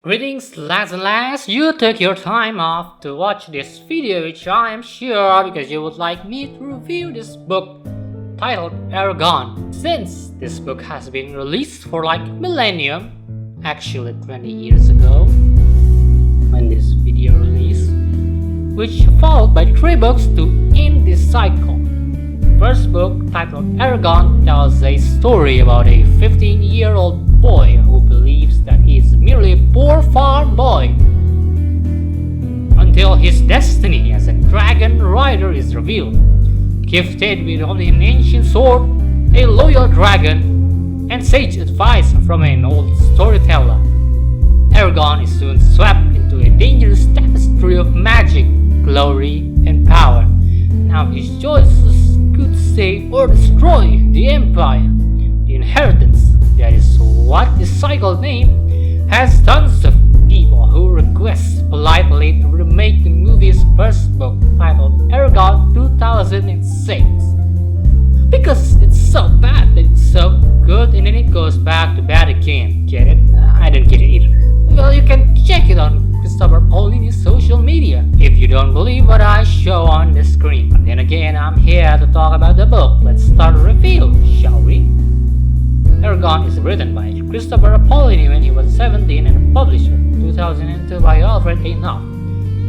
Greetings lads and lads, you took your time off to watch this video, which I am sure because you would like me to review this book titled Eragon. Since this book has been released for like a millennium, actually 20 years ago when this video released, which followed by 3 books to end this cycle. First book, titled Eragon, tells a story about a 15-year-old boy who believes that he is merely a poor farm boy until his destiny as a dragon rider is revealed. Gifted with only an ancient sword, a loyal dragon, and sage advice from an old storyteller, Eragon is soon swept into a dangerous tapestry of magic, glory, and power. Now his choices could save or destroy the empire, the inheritance. That is what this cycle name has tons of people who request politely to remake the movie's first book titled Eragon 2006. Because it's so bad that it's so good and then it goes back to bad again. Get it? I didn't get it either. Well, you can check it on Christopher Paulini's social media if you don't believe what I show on the screen. But then again, I'm here to talk about the book. Let's start a review, shall we? Eragon is written by Christopher Paulini when he was 17 and published in 2002 by Alfred A. Knopf.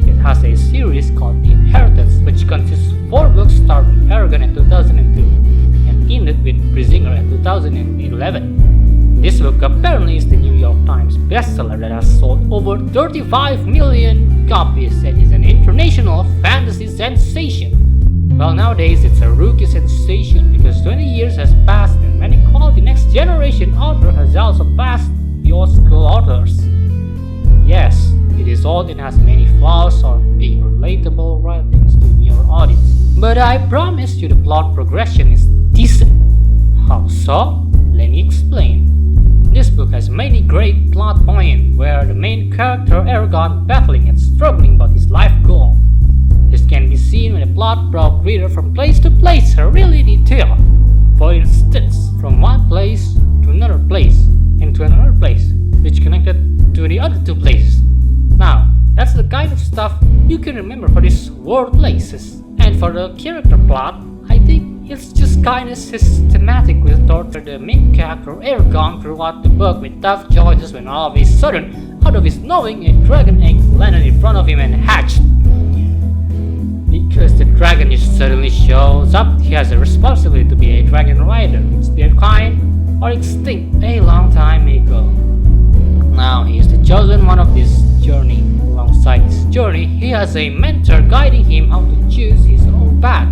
It has a series called The Inheritance, which consists of 4 books starting with Eragon in 2002 and ended with Prisoner in 2011. This book apparently is the New York Times bestseller that has sold over 35 million copies and is an international fantasy sensation. Well, nowadays it's a rookie sensation because 20 years has passed and many quality next generation author has also passed the old school authors. Yes, it is old and has many flaws on being relatable writings to your audience. But I promise you the plot progression is decent. How so? Let me explain. This book has many great plot points where the main character Eragon battling and struggling about his life goal. This can be seen when the plot brought reader from place to place are really detailed. For instance, from one place to another place and to another place, which connected to the other 2 places. Now, that's the kind of stuff you can remember for these world places. And for the character plot, I think it's just kinda systematic with torture the main character Eragon throughout the book with tough choices when all of a sudden, out of his knowing, a dragon egg landed in front of him and hatched. Because the dragon just suddenly shows up, he has a responsibility to be a dragon rider. It's their kind or extinct a long time ago. Now he is the chosen one of this journey. Alongside this journey, he has a mentor guiding him how to choose his own path.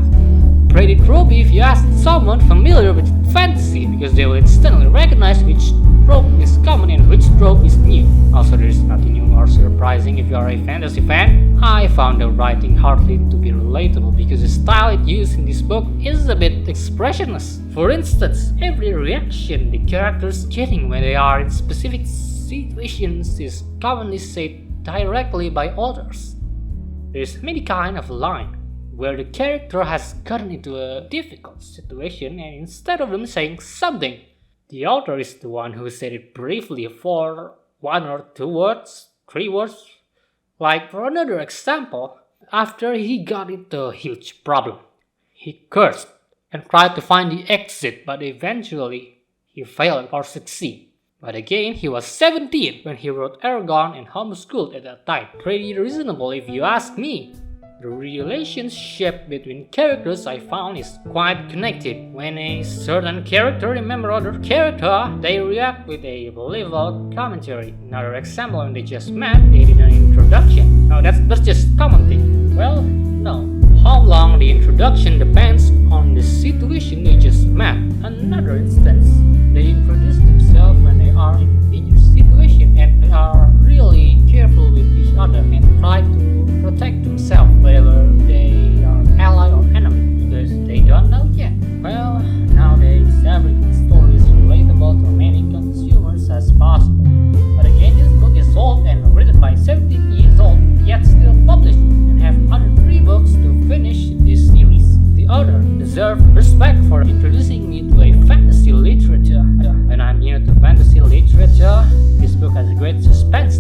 Pretty tropey if you ask someone familiar with fantasy, because they will instantly recognize which trope is common and which trope is new. Also, there is nothing new or surprising if you are a fantasy fan. I found the writing hardly to be relatable because the style it used in this book is a bit expressionless. For instance, every reaction the characters getting when they are in specific situations is commonly said directly by authors. There is many kind of line where the character has gotten into a difficult situation and instead of them saying something, the author is the one who said it briefly for 1 or 2 words, 3 words. Like for another example, after he got into a huge problem, he cursed and tried to find the exit, but eventually he failed or succeeded. But again, he was 17 when he wrote Eragon and homeschooled at that time. Pretty reasonable if you ask me. The relationship between characters I found is quite connected. When a certain character remembers other character, they react with a believable commentary. Another example, when they just met, they did an introduction. Now that's just common thing. Well, no. How long the introduction depends on the situation they just met. Another instance, they introduce themselves when they are in a dangerous situation and they are really careful with each other and try to protect themselves whether they are ally or enemy because they don't know yet. Well, nowadays every story is relatable to many consumers as possible. But again, this book is old and written by 17 years old, yet still published and have other 3 books to finish this series. The author deserves respect for introducing me to a fantasy literature. When I'm new to fantasy literature, this book has great suspense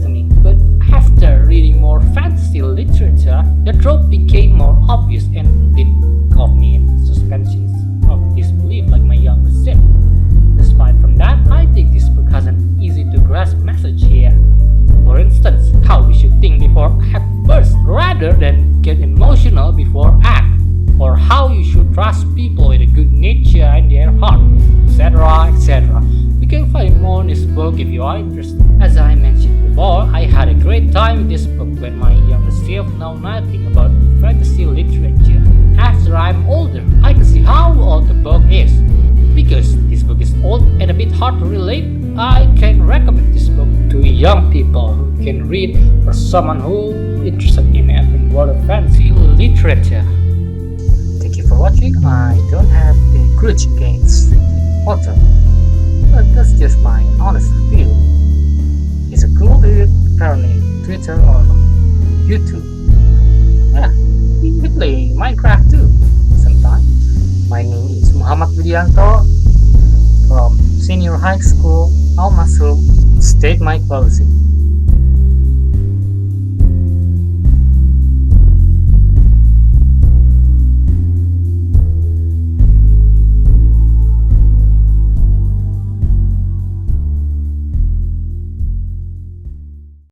trope became more obvious and did cause me in suspensions of disbelief like my younger self. Despite from that, I think this book has an easy to grasp message here. For instance, how we should think before act first rather than get emotional before act, or how you should trust people with a good nature in their heart, etc. etc. You can find more in this book if you are interested. As I mentioned before, I had a great time with this book when my younger self know nothing about fantasy literature. After I'm older, I can see how old the book is. Because this book is old and a bit hard to relate, I can recommend this book to young people who can read, or someone who is interested in entering world of fantasy literature. Thank you for watching. I don't have a grudge against the author, but that's just my honest view. It's a cool read, apparently Twitter or YouTube. Yeah, we play Minecraft too sometimes. My name is Muhammad Widianto from Senior High School, Al-Masoem. State my closing.